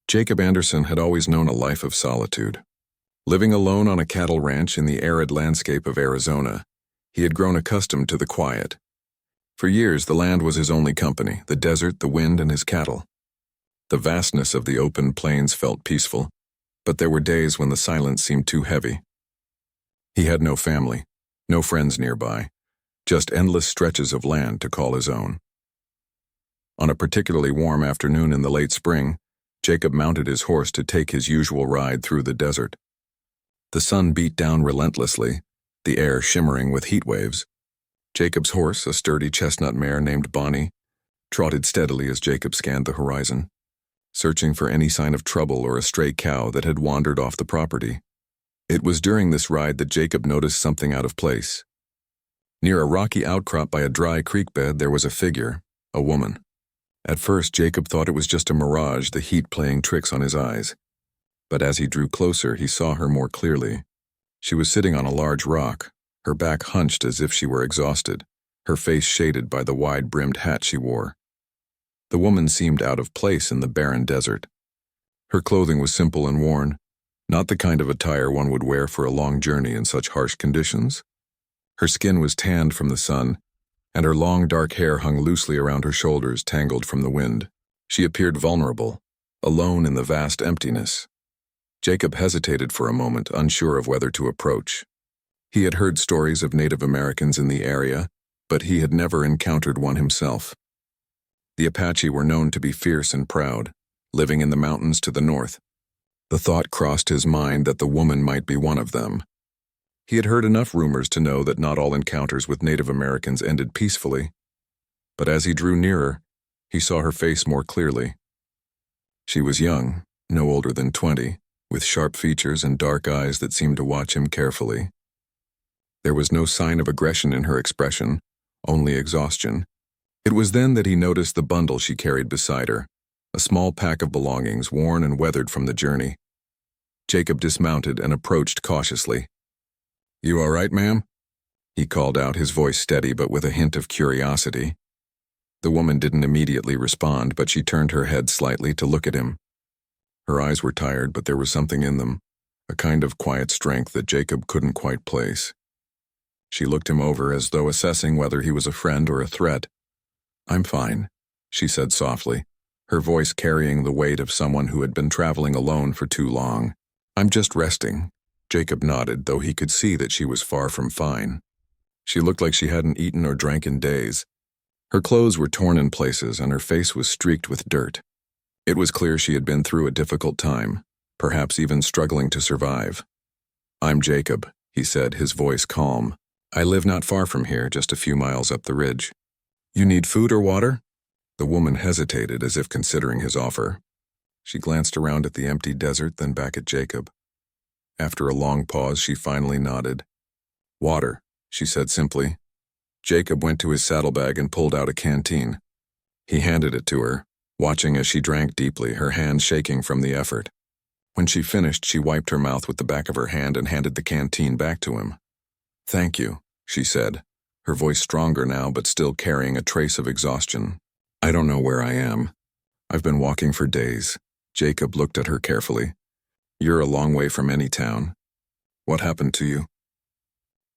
Jacob Anderson had always known a life of solitude. Living alone on a cattle ranch in the arid landscape of Arizona, he had grown accustomed to the quiet. For years, the land was his only company, the desert, the wind, and his cattle. The vastness of the open plains felt peaceful, but there were days when the silence seemed too heavy. He had no family, no friends nearby, just endless stretches of land to call his own. On a particularly warm afternoon in the late spring, Jacob mounted his horse to take his usual ride through the desert. The sun beat down relentlessly, the air shimmering with heat waves. Jacob's horse, a sturdy chestnut mare named Bonnie, trotted steadily as Jacob scanned the horizon, searching for any sign of trouble or a stray cow that had wandered off the property. It was during this ride that Jacob noticed something out of place. Near a rocky outcrop by a dry creek bed, there was a figure, a woman. At first, Jacob thought it was just a mirage, the heat playing tricks on his eyes. But as he drew closer, he saw her more clearly. She was sitting on a large rock, her back hunched as if she were exhausted, her face shaded by the wide-brimmed hat she wore. The woman seemed out of place in the barren desert. Her clothing was simple and worn, not the kind of attire one would wear for a long journey in such harsh conditions. Her skin was tanned from the sun, and her long dark hair hung loosely around her shoulders, tangled from the wind. She appeared vulnerable, alone in the vast emptiness. Jacob hesitated for a moment, unsure of whether to approach. He had heard stories of Native Americans in the area, but he had never encountered one himself. The Apache were known to be fierce and proud, living in the mountains to the north. The thought crossed his mind that the woman might be one of them. He had heard enough rumors to know that not all encounters with Native Americans ended peacefully, but as he drew nearer, he saw her face more clearly. She was young, no older than 20, with sharp features and dark eyes that seemed to watch him carefully. There was no sign of aggression in her expression, only exhaustion. It was then that he noticed the bundle she carried beside her, a small pack of belongings worn and weathered from the journey. Jacob dismounted and approached cautiously. "You all right, ma'am?" he called out, his voice steady but with a hint of curiosity. The woman didn't immediately respond, but she turned her head slightly to look at him. Her eyes were tired, but there was something in them, a kind of quiet strength that Jacob couldn't quite place. She looked him over as though assessing whether he was a friend or a threat. "I'm fine," she said softly, her voice carrying the weight of someone who had been traveling alone for too long. "I'm just resting." Jacob nodded, though he could see that she was far from fine. She looked like she hadn't eaten or drank in days. Her clothes were torn in places, and her face was streaked with dirt. It was clear she had been through a difficult time, perhaps even struggling to survive. "I'm Jacob," he said, his voice calm. "I live not far from here, just a few miles up the ridge." "You need food or water?" The woman hesitated, as if considering his offer. She glanced around at the empty desert, then back at Jacob. After a long pause, she finally nodded. "Water," she said simply. Jacob went to his saddlebag and pulled out a canteen. He handed it to her, watching as she drank deeply, her hand shaking from the effort. When she finished, she wiped her mouth with the back of her hand and handed the canteen back to him. "Thank you," she said, her voice stronger now but still carrying a trace of exhaustion. "I don't know where I am. I've been walking for days." Jacob looked at her carefully. "You're a long way from any town. What happened to you?"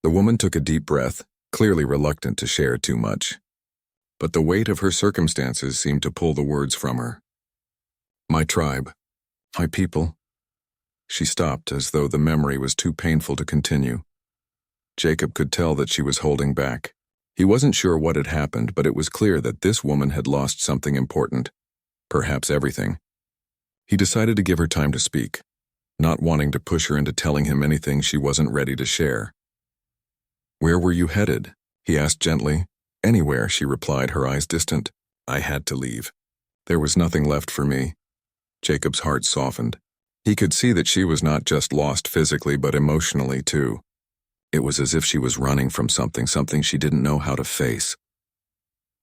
The woman took a deep breath, clearly reluctant to share too much. But the weight of her circumstances seemed to pull the words from her. "My tribe. My people." She stopped, as though the memory was too painful to continue. Jacob could tell that she was holding back. He wasn't sure what had happened, but it was clear that this woman had lost something important, perhaps everything. He decided to give her time to speak, not wanting to push her into telling him anything she wasn't ready to share. "Where were you headed?" he asked gently. "Anywhere," she replied, her eyes distant. "I had to leave. There was nothing left for me." Jacob's heart softened. He could see that she was not just lost physically but emotionally too. It was as if she was running from something she didn't know how to face.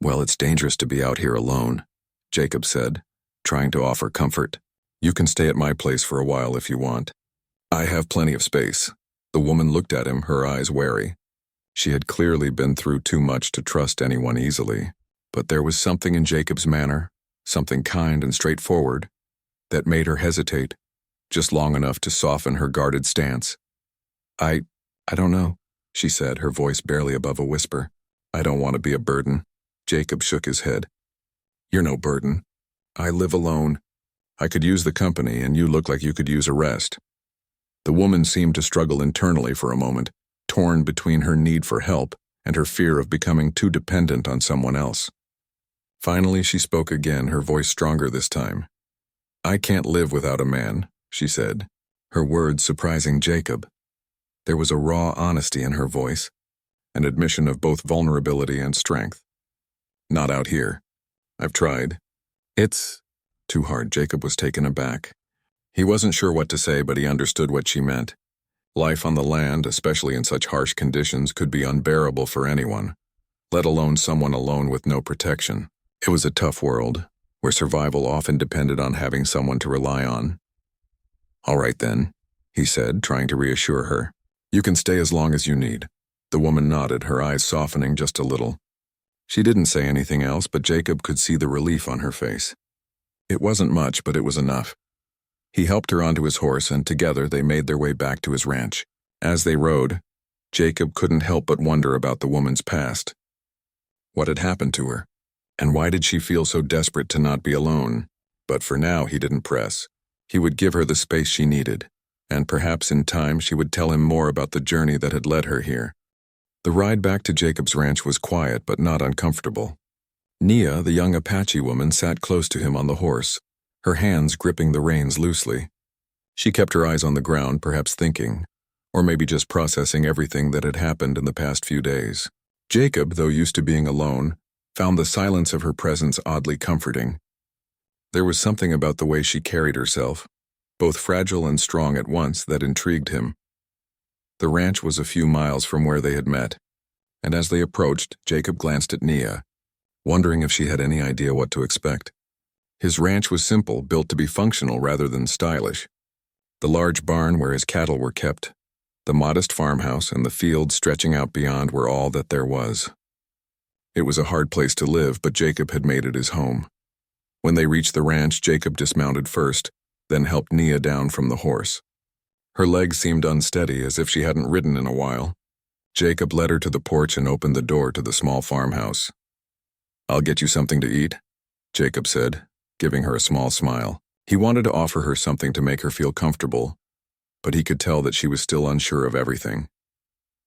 "Well, it's dangerous to be out here alone," Jacob said, trying to offer comfort. "You can stay at my place for a while if you want. I have plenty of space." The woman looked at him, her eyes wary. She had clearly been through too much to trust anyone easily, but there was something in Jacob's manner, something kind and straightforward, that made her hesitate, just long enough to soften her guarded stance. I don't know, she said, her voice barely above a whisper. I don't want to be a burden. Jacob shook his head. You're no burden. I live alone. I could use the company, and you look like you could use a rest. The woman seemed to struggle internally for a moment, torn between her need for help and her fear of becoming too dependent on someone else. Finally, she spoke again, her voice stronger this time. I can't live without a man, she said, her words surprising Jacob. There was a raw honesty in her voice, an admission of both vulnerability and strength. Not out here. I've tried. It's too hard. Jacob was taken aback. He wasn't sure what to say, but he understood what she meant. Life on the land, especially in such harsh conditions, could be unbearable for anyone, let alone someone alone with no protection. It was a tough world, where survival often depended on having someone to rely on. All right then, he said, trying to reassure her. You can stay as long as you need. The woman nodded, her eyes softening just a little. She didn't say anything else, but Jacob could see the relief on her face. It wasn't much, but it was enough. He helped her onto his horse, and together they made their way back to his ranch. As they rode, Jacob couldn't help but wonder about the woman's past. What had happened to her? And why did she feel so desperate to not be alone? But for now, he didn't press. He would give her the space she needed, and perhaps in time she would tell him more about the journey that had led her here. The ride back to Jacob's ranch was quiet but not uncomfortable. Nia, the young Apache woman, sat close to him on the horse, her hands gripping the reins loosely. She kept her eyes on the ground, perhaps thinking, or maybe just processing everything that had happened in the past few days. Jacob, though used to being alone, found the silence of her presence oddly comforting. There was something about the way she carried herself, both fragile and strong at once, that intrigued him. The ranch was a few miles from where they had met, and as they approached, Jacob glanced at Nia, wondering if she had any idea what to expect. His ranch was simple, built to be functional rather than stylish. The large barn where his cattle were kept, the modest farmhouse, and the fields stretching out beyond were all that there was. It was a hard place to live, but Jacob had made it his home. When they reached the ranch, Jacob dismounted first, then helped Nia down from the horse. Her legs seemed unsteady, as if she hadn't ridden in a while. Jacob led her to the porch and opened the door to the small farmhouse. I'll get you something to eat, Jacob said, giving her a small smile. He wanted to offer her something to make her feel comfortable, but he could tell that she was still unsure of everything.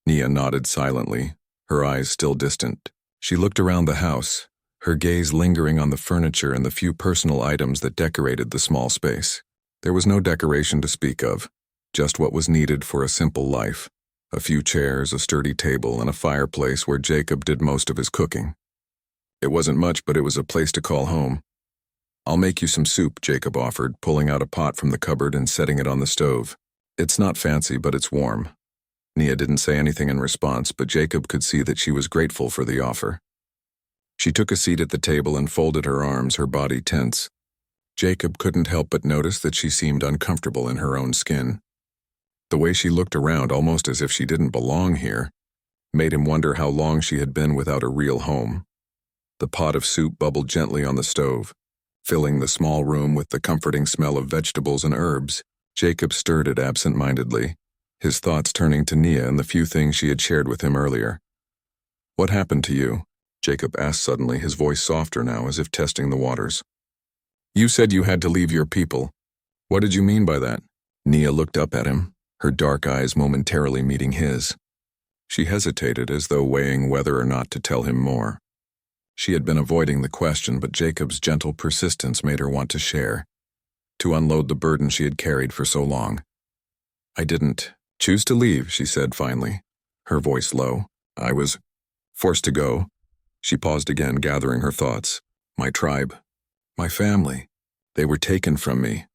Nia nodded silently, her eyes still distant. She looked around the house, her gaze lingering on the furniture and the few personal items that decorated the small space. There was no decoration to speak of, just what was needed for a simple life. A few chairs, a sturdy table, and a fireplace where Jacob did most of his cooking. It wasn't much, but it was a place to call home. I'll make you some soup, Jacob offered, pulling out a pot from the cupboard and setting it on the stove. It's not fancy, but it's warm. Nia didn't say anything in response, but Jacob could see that she was grateful for the offer. She took a seat at the table and folded her arms, her body tense. Jacob couldn't help but notice that she seemed uncomfortable in her own skin. The way she looked around, almost as if she didn't belong here, made him wonder how long she had been without a real home. The pot of soup bubbled gently on the stove, filling the small room with the comforting smell of vegetables and herbs. Jacob stirred it absent-mindedly, his thoughts turning to Nia and the few things she had shared with him earlier. What happened to you? Jacob asked suddenly, his voice softer now, as if testing the waters. You said you had to leave your people. What did you mean by that? Nia looked up at him, her dark eyes momentarily meeting his. She hesitated, as though weighing whether or not to tell him more. She had been avoiding the question, but Jacob's gentle persistence made her want to share, to unload the burden she had carried for so long. I didn't choose to leave, she said finally, her voice low. I was forced to go. She paused again, gathering her thoughts. My tribe, my family, they were taken from me.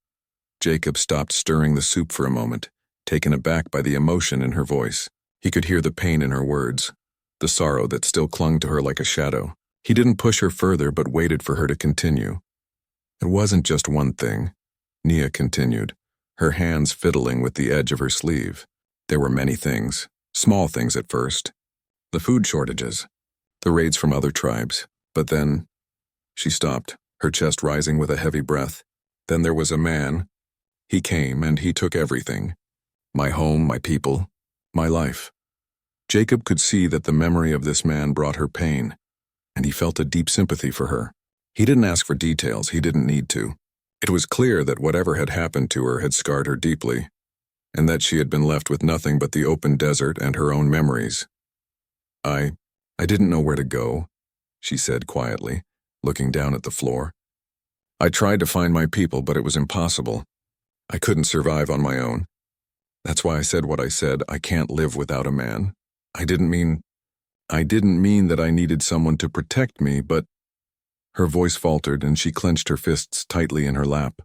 Jacob stopped stirring the soup for a moment, taken aback by the emotion in her voice. He could hear the pain in her words, the sorrow that still clung to her like a shadow. He didn't push her further, but waited for her to continue. It wasn't just one thing, Nia continued, her hands fiddling with the edge of her sleeve. There were many things, small things at first. The food shortages, the raids from other tribes. But then, she stopped, her chest rising with a heavy breath. Then there was a man. He came and he took everything. My home, my people, my life. Jacob could see that the memory of this man brought her pain, and he felt a deep sympathy for her. He didn't ask for details, he didn't need to. It was clear that whatever had happened to her had scarred her deeply, and that she had been left with nothing but the open desert and her own memories. I didn't know where to go, she said quietly, looking down at the floor. I tried to find my people, but it was impossible. I couldn't survive on my own. That's why I said what I said. I can't live without a man. I didn't mean that I needed someone to protect me, but... Her voice faltered and she clenched her fists tightly in her lap.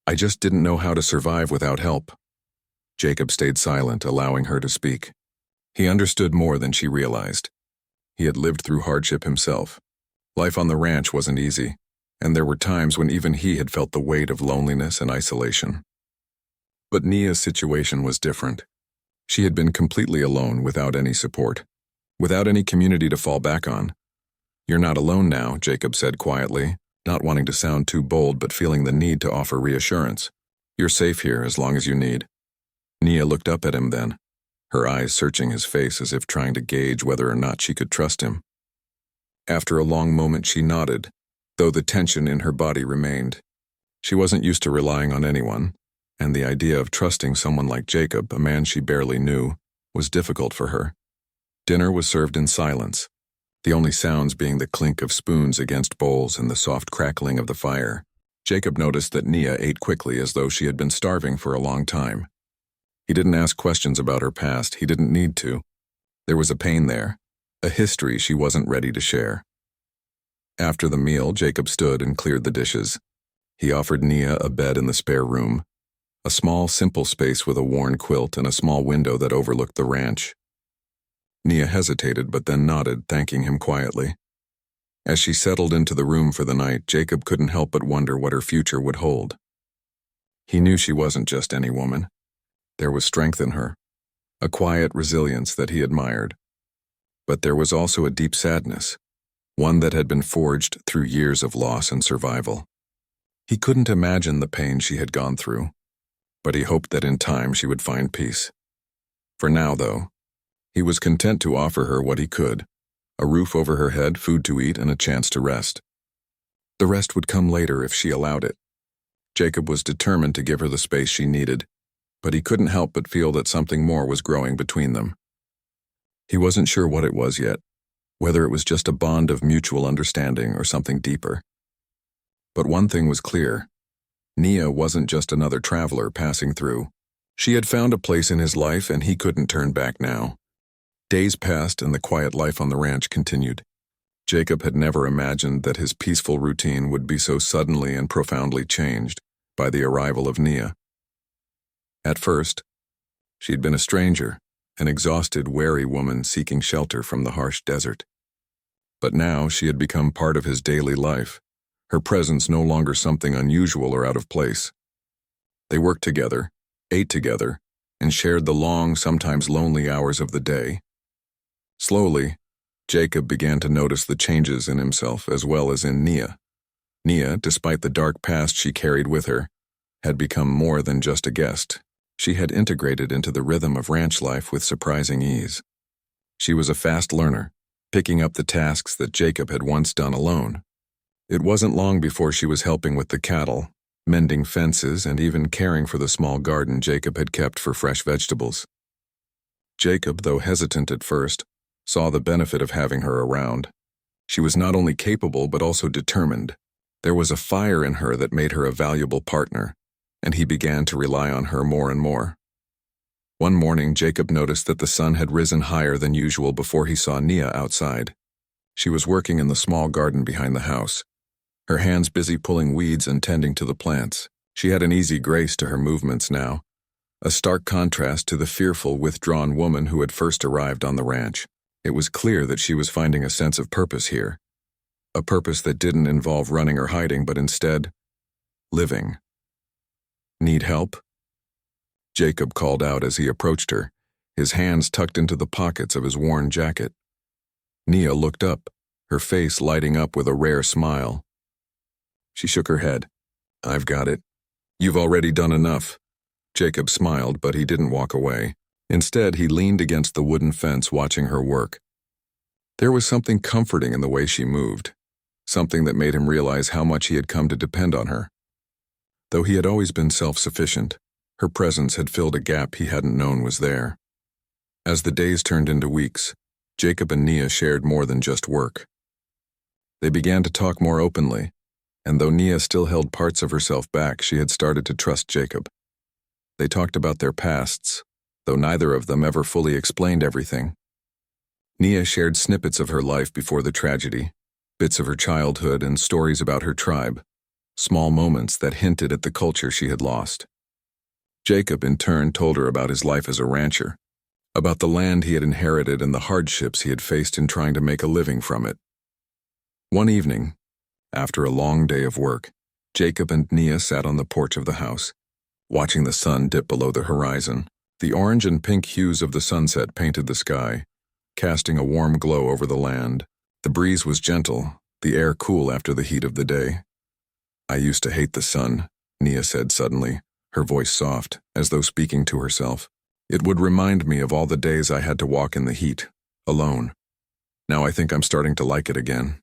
I just didn't know how to survive without help. Jacob stayed silent, allowing her to speak. He understood more than she realized. He had lived through hardship himself. Life on the ranch wasn't easy, and there were times when even he had felt the weight of loneliness and isolation. But Nia's situation was different. She had been completely alone without any support, without any community to fall back on. You're not alone now, Jacob said quietly, not wanting to sound too bold but feeling the need to offer reassurance. You're safe here as long as you need. Nia looked up at him then, her eyes searching his face as if trying to gauge whether or not she could trust him. After a long moment she nodded, though the tension in her body remained. She wasn't used to relying on anyone, and the idea of trusting someone like Jacob, a man she barely knew, was difficult for her. Dinner was served in silence, the only sounds being the clink of spoons against bowls and the soft crackling of the fire. Jacob noticed that Nia ate quickly as though she had been starving for a long time. He didn't ask questions about her past, he didn't need to. There was a pain there, a history she wasn't ready to share. After the meal, Jacob stood and cleared the dishes. He offered Nia a bed in the spare room, a small, simple space with a worn quilt and a small window that overlooked the ranch. Nia hesitated but then nodded, thanking him quietly. As she settled into the room for the night, Jacob couldn't help but wonder what her future would hold. He knew she wasn't just any woman. There was strength in her, a quiet resilience that he admired. But there was also a deep sadness, one that had been forged through years of loss and survival. He couldn't imagine the pain she had gone through, but he hoped that in time she would find peace. For now, though, he was content to offer her what he could, a roof over her head, food to eat, and a chance to rest. The rest would come later if she allowed it. Jacob was determined to give her the space she needed, but he couldn't help but feel that something more was growing between them. He wasn't sure what it was yet, whether it was just a bond of mutual understanding or something deeper. But one thing was clear. Nia wasn't just another traveler passing through. She had found a place in his life and he couldn't turn back now. Days passed and the quiet life on the ranch continued. Jacob had never imagined that his peaceful routine would be so suddenly and profoundly changed by the arrival of Nia. At first, she'd been a stranger, an exhausted, wary woman seeking shelter from the harsh desert. But now she had become part of his daily life, her presence no longer something unusual or out of place. They worked together, ate together, and shared the long, sometimes lonely hours of the day. Slowly, Jacob began to notice the changes in himself as well as in Nia. Nia, despite the dark past she carried with her, had become more than just a guest. She had integrated into the rhythm of ranch life with surprising ease. She was a fast learner, picking up the tasks that Jacob had once done alone. It wasn't long before she was helping with the cattle, mending fences, and even caring for the small garden Jacob had kept for fresh vegetables. Jacob, though hesitant at first, saw the benefit of having her around. She was not only capable but also determined. There was a fire in her that made her a valuable partner, and he began to rely on her more and more. One morning, Jacob noticed that the sun had risen higher than usual before he saw Nia outside. She was working in the small garden behind the house, her hands busy pulling weeds and tending to the plants. She had an easy grace to her movements now, a stark contrast to the fearful, withdrawn woman who had first arrived on the ranch. It was clear that she was finding a sense of purpose here, a purpose that didn't involve running or hiding, but instead, living. Need help? Jacob called out as he approached her, his hands tucked into the pockets of his worn jacket. Nia looked up, her face lighting up with a rare smile. She shook her head. I've got it. You've already done enough. Jacob smiled, but he didn't walk away. Instead, he leaned against the wooden fence watching her work. There was something comforting in the way she moved, something that made him realize how much he had come to depend on her. Though he had always been self-sufficient, her presence had filled a gap he hadn't known was there. As the days turned into weeks, Jacob and Nia shared more than just work. They began to talk more openly, and though Nia still held parts of herself back, she had started to trust Jacob. They talked about their pasts, though neither of them ever fully explained everything. Nia shared snippets of her life before the tragedy, bits of her childhood and stories about her tribe, small moments that hinted at the culture she had lost. Jacob, in turn, told her about his life as a rancher, about the land he had inherited and the hardships he had faced in trying to make a living from it. One evening, after a long day of work, Jacob and Nia sat on the porch of the house, watching the sun dip below the horizon. The orange and pink hues of the sunset painted the sky, casting a warm glow over the land. The breeze was gentle, the air cool after the heat of the day. "I used to hate the sun," Nia said suddenly, her voice soft, as though speaking to herself. "It would remind me of all the days I had to walk in the heat, alone. Now I think I'm starting to like it again."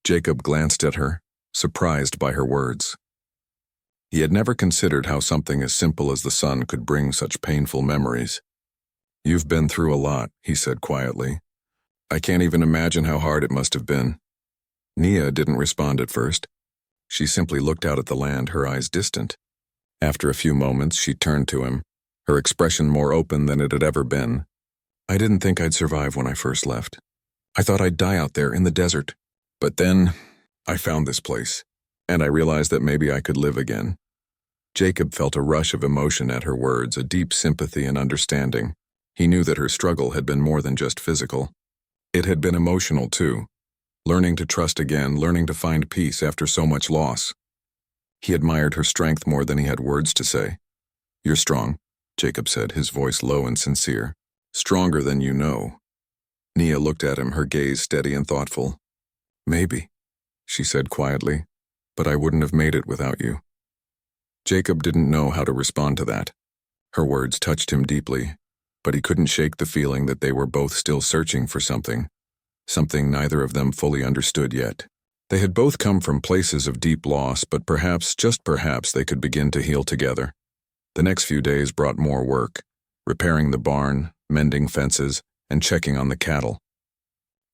Jacob glanced at her, surprised by her words. He had never considered how something as simple as the sun could bring such painful memories. "You've been through a lot," he said quietly. "I can't even imagine how hard it must have been." Nia didn't respond at first. She simply looked out at the land, her eyes distant. After a few moments, she turned to him, her expression more open than it had ever been. "I didn't think I'd survive when I first left. I thought I'd die out there in the desert. But then, I found this place, and I realized that maybe I could live again." Jacob felt a rush of emotion at her words, a deep sympathy and understanding. He knew that her struggle had been more than just physical. It had been emotional too, learning to trust again, learning to find peace after so much loss. He admired her strength more than he had words to say. "You're strong," Jacob said, his voice low and sincere. "Stronger than you know." Nia looked at him, her gaze steady and thoughtful. "Maybe," she said quietly, "but I wouldn't have made it without you." Jacob didn't know how to respond to that. Her words touched him deeply, but he couldn't shake the feeling that they were both still searching for something neither of them fully understood yet. They had both come from places of deep loss, but perhaps, just perhaps, they could begin to heal together. The next few days brought more work, repairing the barn, mending fences, and checking on the cattle.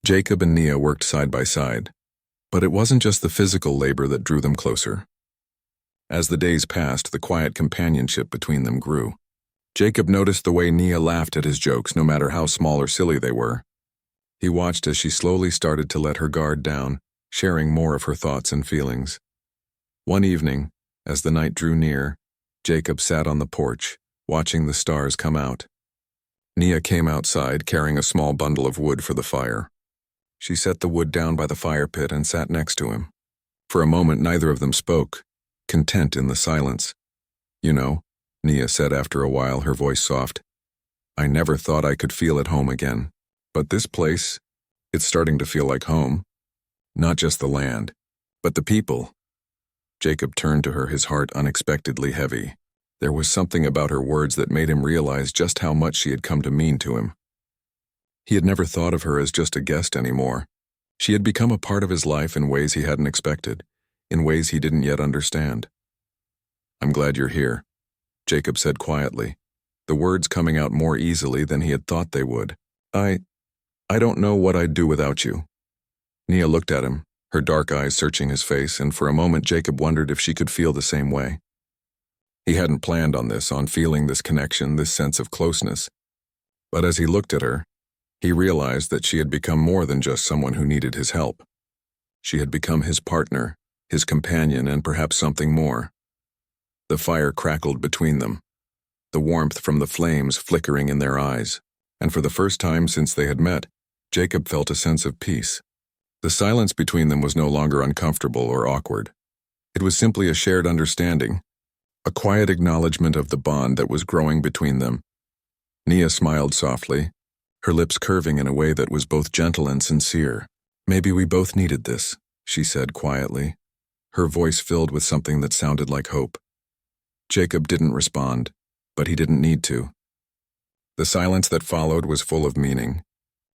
Jacob and Nia worked side by side, but it wasn't just the physical labor that drew them closer. As the days passed, the quiet companionship between them grew. Jacob noticed the way Nia laughed at his jokes, no matter how small or silly they were. He watched as she slowly started to let her guard down, sharing more of her thoughts and feelings. One evening, as the night drew near, Jacob sat on the porch, watching the stars come out. Nia came outside, carrying a small bundle of wood for the fire. She set the wood down by the fire pit and sat next to him. For a moment, neither of them spoke, content in the silence. "You know," Nia said after a while, her voice soft, "I never thought I could feel at home again. But this place, it's starting to feel like home. Not just the land, but the people." Jacob turned to her, his heart unexpectedly heavy. There was something about her words that made him realize just how much she had come to mean to him. He had never thought of her as just a guest anymore. She had become a part of his life in ways he hadn't expected, in ways he didn't yet understand. "I'm glad you're here," Jacob said quietly, the words coming out more easily than he had thought they would. I don't know what I'd do without you." Nia looked at him, her dark eyes searching his face, and for a moment Jacob wondered if she could feel the same way. He hadn't planned on this, on feeling this connection, this sense of closeness. But as he looked at her, he realized that she had become more than just someone who needed his help. She had become his partner, his companion, and perhaps something more. The fire crackled between them, the warmth from the flames flickering in their eyes, and for the first time since they had met, Jacob felt a sense of peace. The silence between them was no longer uncomfortable or awkward. It was simply a shared understanding, a quiet acknowledgement of the bond that was growing between them. Nia smiled softly, her lips curving in a way that was both gentle and sincere. "Maybe we both needed this," she said quietly. her voice filled with something that sounded like hope. Jacob didn't respond, but he didn't need to. The silence that followed was full of meaning.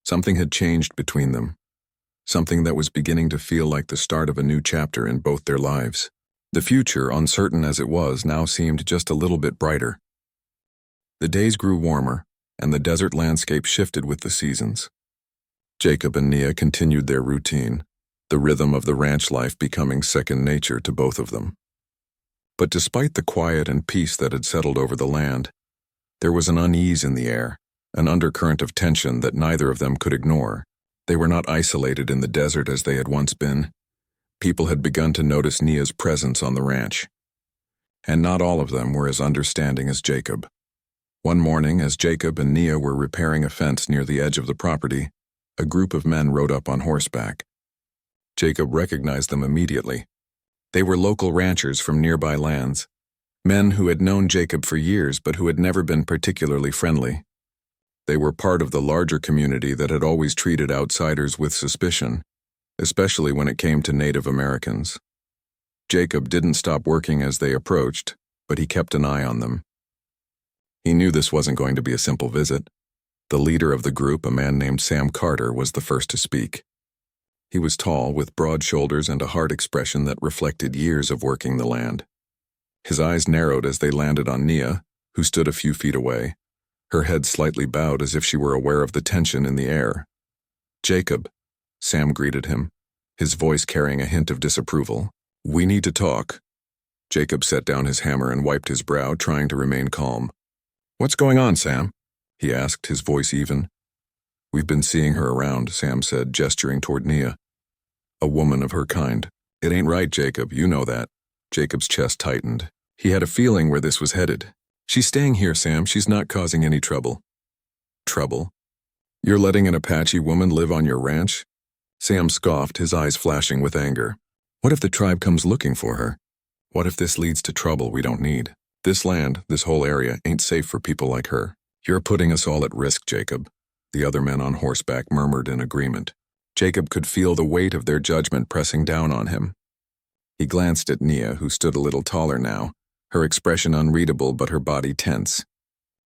Something had changed between them. Something that was beginning to feel like the start of a new chapter in both their lives. The future, uncertain as it was, now seemed just a little bit brighter. The days grew warmer, and the desert landscape shifted with the seasons. Jacob and Nia continued their routine, the rhythm of the ranch life becoming second nature to both of them. But despite the quiet and peace that had settled over the land, there was an unease in the air, an undercurrent of tension that neither of them could ignore. They were not isolated in the desert as they had once been. People had begun to notice Nia's presence on the ranch. And not all of them were as understanding as Jacob. One morning, as Jacob and Nia were repairing a fence near the edge of the property, a group of men rode up on horseback. Jacob recognized them immediately. They were local ranchers from nearby lands, men who had known Jacob for years but who had never been particularly friendly. They were part of the larger community that had always treated outsiders with suspicion, especially when it came to Native Americans. Jacob didn't stop working as they approached, but he kept an eye on them. He knew this wasn't going to be a simple visit. The leader of the group, a man named Sam Carter, was the first to speak. He was tall, with broad shoulders and a hard expression that reflected years of working the land. His eyes narrowed as they landed on Nia, who stood a few feet away, her head slightly bowed as if she were aware of the tension in the air. "Jacob," Sam greeted him, his voice carrying a hint of disapproval. "We need to talk." Jacob set down his hammer and wiped his brow, trying to remain calm. "What's going on, Sam?" he asked, his voice even. "We've been seeing her around," Sam said, gesturing toward Nia. "A woman of her kind. It ain't right, Jacob, you know that." Jacob's chest tightened. He had a feeling where this was headed. "She's staying here, Sam. She's not causing any trouble." "Trouble? You're letting an Apache woman live on your ranch?" Sam scoffed, his eyes flashing with anger. "What if the tribe comes looking for her? What if this leads to trouble we don't need? This land, this whole area, ain't safe for people like her." "You're putting us all at risk, Jacob," the other men on horseback murmured in agreement. Jacob could feel the weight of their judgment pressing down on him. He glanced at Nia, who stood a little taller now, her expression unreadable but her body tense.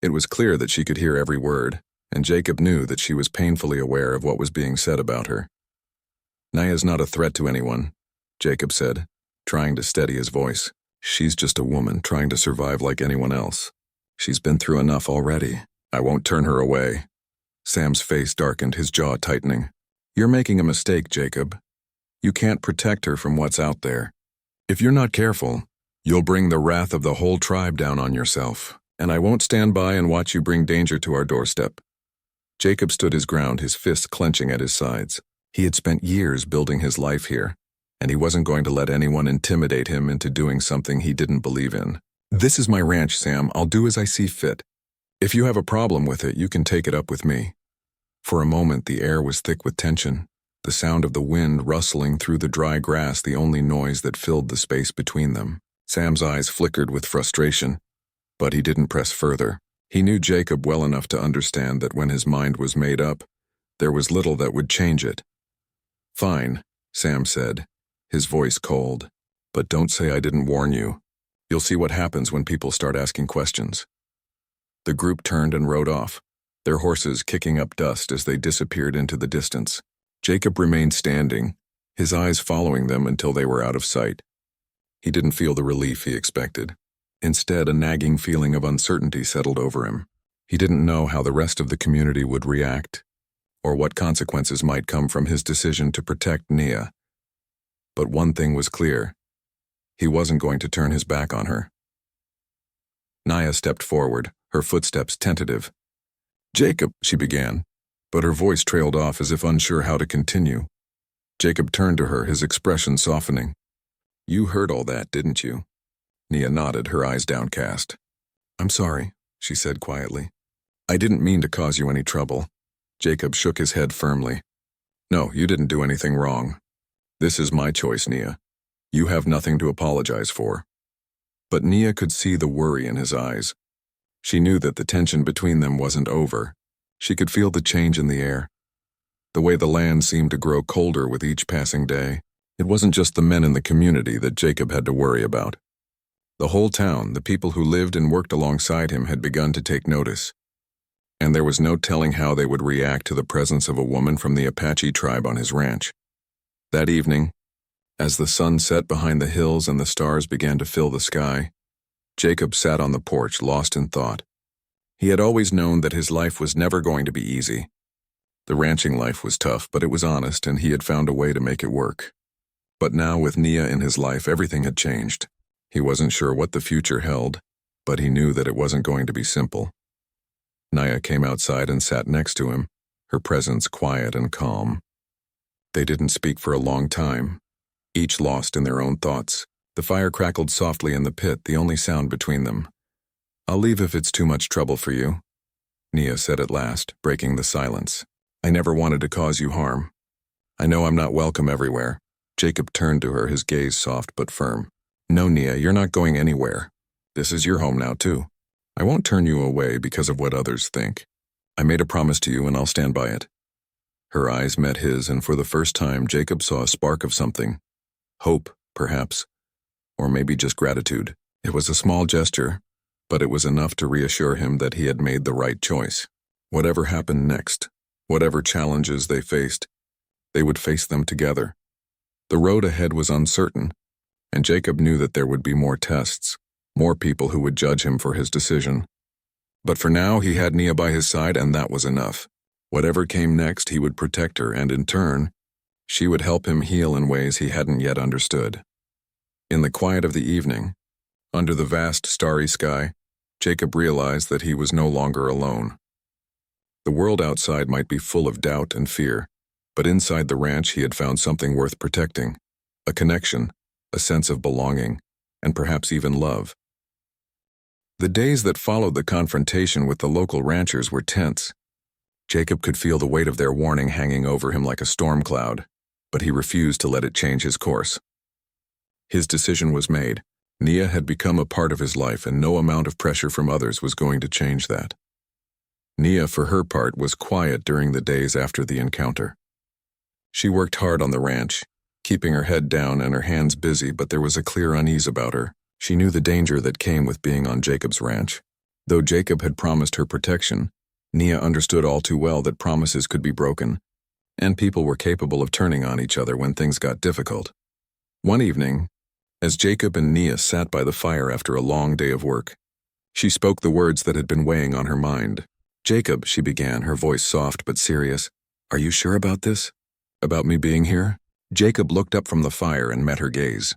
It was clear that she could hear every word, and Jacob knew that she was painfully aware of what was being said about her. "Nia's not a threat to anyone," Jacob said, trying to steady his voice. "She's just a woman trying to survive like anyone else. She's been through enough already. I won't turn her away." Sam's face darkened, his jaw tightening. "You're making a mistake, Jacob. You can't protect her from what's out there. If you're not careful, you'll bring the wrath of the whole tribe down on yourself, and I won't stand by and watch you bring danger to our doorstep." Jacob stood his ground, his fists clenching at his sides. He had spent years building his life here, and he wasn't going to let anyone intimidate him into doing something he didn't believe in. "This is my ranch, Sam. I'll do as I see fit. If you have a problem with it, you can take it up with me." For a moment, the air was thick with tension, the sound of the wind rustling through the dry grass the only noise that filled the space between them. Sam's eyes flickered with frustration, but he didn't press further. He knew Jacob well enough to understand that when his mind was made up, there was little that would change it. "Fine," Sam said, his voice cold, "but don't say I didn't warn you. You'll see what happens when people start asking questions." The group turned and rode off, their horses kicking up dust as they disappeared into the distance. Jacob remained standing, his eyes following them until they were out of sight. He didn't feel the relief he expected. Instead, a nagging feeling of uncertainty settled over him. He didn't know how the rest of the community would react, or what consequences might come from his decision to protect Nia. But one thing was clear. He wasn't going to turn his back on her. Nia stepped forward, her footsteps tentative. "Jacob," she began, but her voice trailed off as if unsure how to continue. Jacob turned to her, his expression softening. "You heard all that, didn't you?" Nia nodded, her eyes downcast. "I'm sorry," she said quietly. "I didn't mean to cause you any trouble." Jacob shook his head firmly. "No, you didn't do anything wrong. This is my choice, Nia. You have nothing to apologize for." But Nia could see the worry in his eyes. She knew that the tension between them wasn't over. She could feel the change in the air, the way the land seemed to grow colder with each passing day. It wasn't just the men in the community that Jacob had to worry about. The whole town, the people who lived and worked alongside him, had begun to take notice, and there was no telling how they would react to the presence of a woman from the Apache tribe on his ranch. That evening, as the sun set behind the hills and the stars began to fill the sky, Jacob sat on the porch, lost in thought. He had always known that his life was never going to be easy. The ranching life was tough, but it was honest, and he had found a way to make it work. But now, with Nia in his life, everything had changed. He wasn't sure what the future held, but he knew that it wasn't going to be simple. Nia came outside and sat next to him, her presence quiet and calm. They didn't speak for a long time, each lost in their own thoughts. The fire crackled softly in the pit, the only sound between them. "I'll leave if it's too much trouble for you," Nia said at last, breaking the silence. "I never wanted to cause you harm. I know I'm not welcome everywhere." Jacob turned to her, his gaze soft but firm. "No, Nia, you're not going anywhere. This is your home now, too. I won't turn you away because of what others think. I made a promise to you and I'll stand by it." Her eyes met his, and for the first time Jacob saw a spark of something. Hope, perhaps. Or maybe just gratitude. It was a small gesture, but it was enough to reassure him that he had made the right choice. Whatever happened next, whatever challenges they faced, they would face them together. The road ahead was uncertain, and Jacob knew that there would be more tests, more people who would judge him for his decision. But for now, he had Nia by his side, and that was enough. Whatever came next, he would protect her, and in turn, she would help him heal in ways he hadn't yet understood. In the quiet of the evening, under the vast starry sky, Jacob realized that he was no longer alone. The world outside might be full of doubt and fear, but inside the ranch he had found something worth protecting, a connection, a sense of belonging, and perhaps even love. The days that followed the confrontation with the local ranchers were tense. Jacob could feel the weight of their warning hanging over him like a storm cloud, but he refused to let it change his course. His decision was made. Nia had become a part of his life, and no amount of pressure from others was going to change that. Nia, for her part, was quiet during the days after the encounter. She worked hard on the ranch, keeping her head down and her hands busy, but there was a clear unease about her. She knew the danger that came with being on Jacob's ranch. Though Jacob had promised her protection, Nia understood all too well that promises could be broken, and people were capable of turning on each other when things got difficult. One evening, as Jacob and Nia sat by the fire after a long day of work, she spoke the words that had been weighing on her mind. "Jacob," she began, her voice soft but serious, "are you sure about this? About me being here?" Jacob looked up from the fire and met her gaze.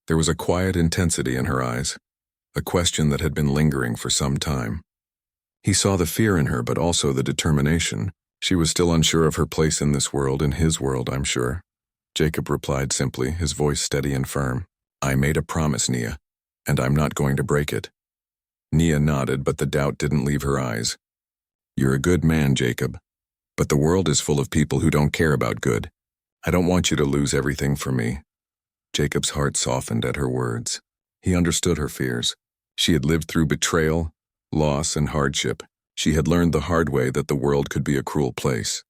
There was a quiet intensity in her eyes, a question that had been lingering for some time. He saw the fear in her, but also the determination. She was still unsure of her place in this world, in his world, I'm sure. Jacob replied simply, his voice steady and firm. "I made a promise, Nia, and I'm not going to break it." Nia nodded, but the doubt didn't leave her eyes. "You're a good man, Jacob, but the world is full of people who don't care about good. I don't want you to lose everything for me." Jacob's heart softened at her words. He understood her fears. She had lived through betrayal, loss, and hardship. She had learned the hard way that the world could be a cruel place,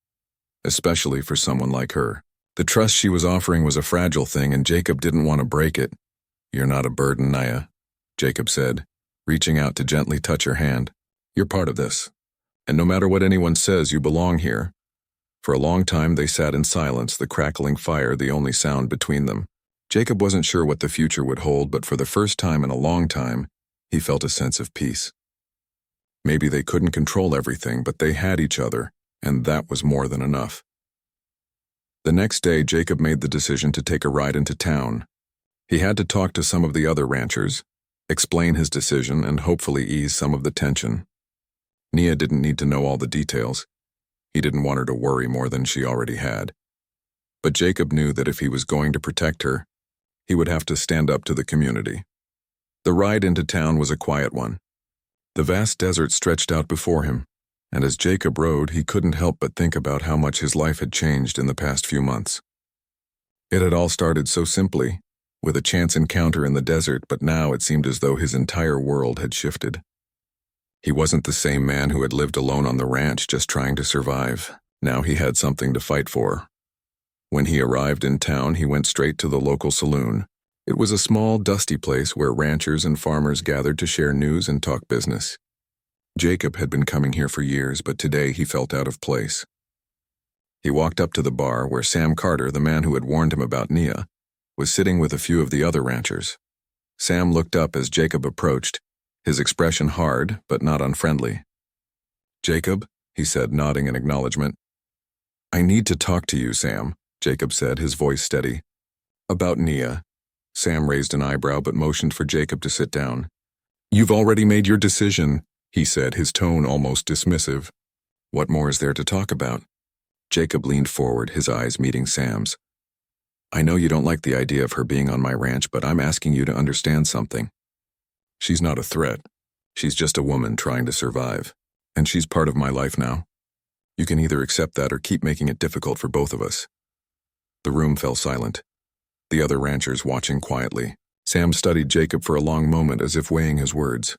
especially for someone like her. The trust she was offering was a fragile thing, and Jacob didn't want to break it. "You're not a burden, Nia," Jacob said, reaching out to gently touch her hand. "You're part of this, and no matter what anyone says, you belong here." For a long time they sat in silence, the crackling fire the only sound between them. Jacob wasn't sure what the future would hold, but for the first time in a long time, he felt a sense of peace. Maybe they couldn't control everything, but they had each other, and that was more than enough. The next day, Jacob made the decision to take a ride into town. He had to talk to some of the other ranchers, explain his decision, and hopefully ease some of the tension. Nia didn't need to know all the details. He didn't want her to worry more than she already had. But Jacob knew that if he was going to protect her, he would have to stand up to the community. The ride into town was a quiet one. The vast desert stretched out before him, and as Jacob rode, he couldn't help but think about how much his life had changed in the past few months. It had all started so simply, with a chance encounter in the desert, but now it seemed as though his entire world had shifted. He wasn't the same man who had lived alone on the ranch just trying to survive. Now he had something to fight for. When he arrived in town, he went straight to the local saloon. It was a small, dusty place where ranchers and farmers gathered to share news and talk business. Jacob had been coming here for years, but today he felt out of place. He walked up to the bar where Sam Carter, the man who had warned him about Nia, was sitting with a few of the other ranchers. Sam looked up as Jacob approached, his expression hard but not unfriendly. "Jacob," he said, nodding in acknowledgement. "I need to talk to you, Sam," Jacob said, his voice steady. "About Nia." Sam raised an eyebrow but motioned for Jacob to sit down. "You've already made your decision," he said, his tone almost dismissive. "What more is there to talk about?" Jacob leaned forward, his eyes meeting Sam's. "I know you don't like the idea of her being on my ranch, but I'm asking you to understand something. She's not a threat. She's just a woman trying to survive. And she's part of my life now. You can either accept that or keep making it difficult for both of us." The room fell silent, the other ranchers watching quietly. Sam studied Jacob for a long moment as if weighing his words.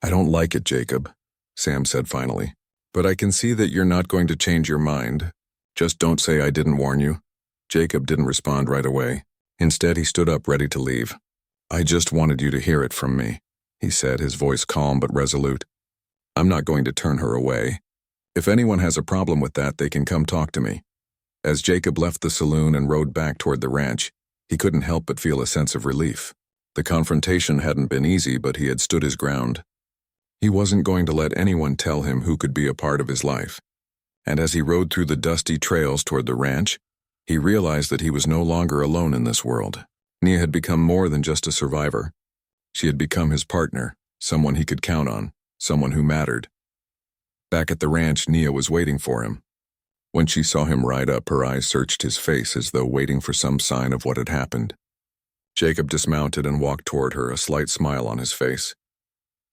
"I don't like it, Jacob," Sam said finally. "But I can see that you're not going to change your mind. Just don't say I didn't warn you." Jacob didn't respond right away. Instead, he stood up ready to leave. "I just wanted you to hear it from me," he said, his voice calm but resolute. "I'm not going to turn her away. If anyone has a problem with that, they can come talk to me." As Jacob left the saloon and rode back toward the ranch, he couldn't help but feel a sense of relief. The confrontation hadn't been easy, but he had stood his ground. He wasn't going to let anyone tell him who could be a part of his life. And as he rode through the dusty trails toward the ranch, he realized that he was no longer alone in this world. Nia had become more than just a survivor. She had become his partner, someone he could count on, someone who mattered. Back at the ranch, Nia was waiting for him. When she saw him ride up, her eyes searched his face as though waiting for some sign of what had happened. Jacob dismounted and walked toward her, a slight smile on his face.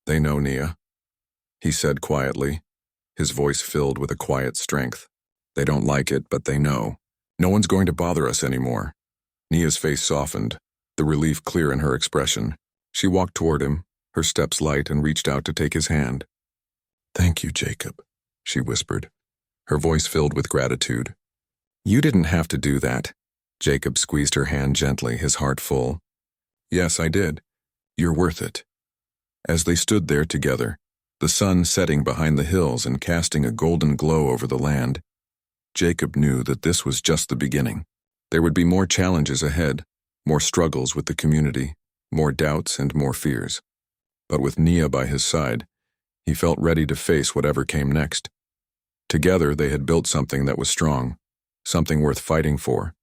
"They know, Nia," he said quietly, his voice filled with a quiet strength. "They don't like it, but they know. No one's going to bother us anymore." Nia's face softened, the relief clear in her expression. She walked toward him, her steps light, and reached out to take his hand. "Thank you, Jacob," she whispered, her voice filled with gratitude. "You didn't have to do that." Jacob squeezed her hand gently, his heart full. "Yes, I did. You're worth it." As they stood there together, the sun setting behind the hills and casting a golden glow over the land, Jacob knew that this was just the beginning. There would be more challenges ahead, more struggles with the community, more doubts and more fears. But with Nia by his side, he felt ready to face whatever came next. Together they had built something that was strong, something worth fighting for.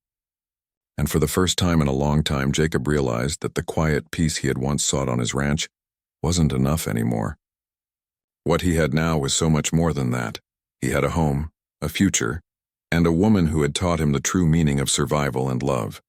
And for the first time in a long time, Jacob realized that the quiet peace he had once sought on his ranch wasn't enough anymore. What he had now was so much more than that. He had a home, a future, and a woman who had taught him the true meaning of survival and love.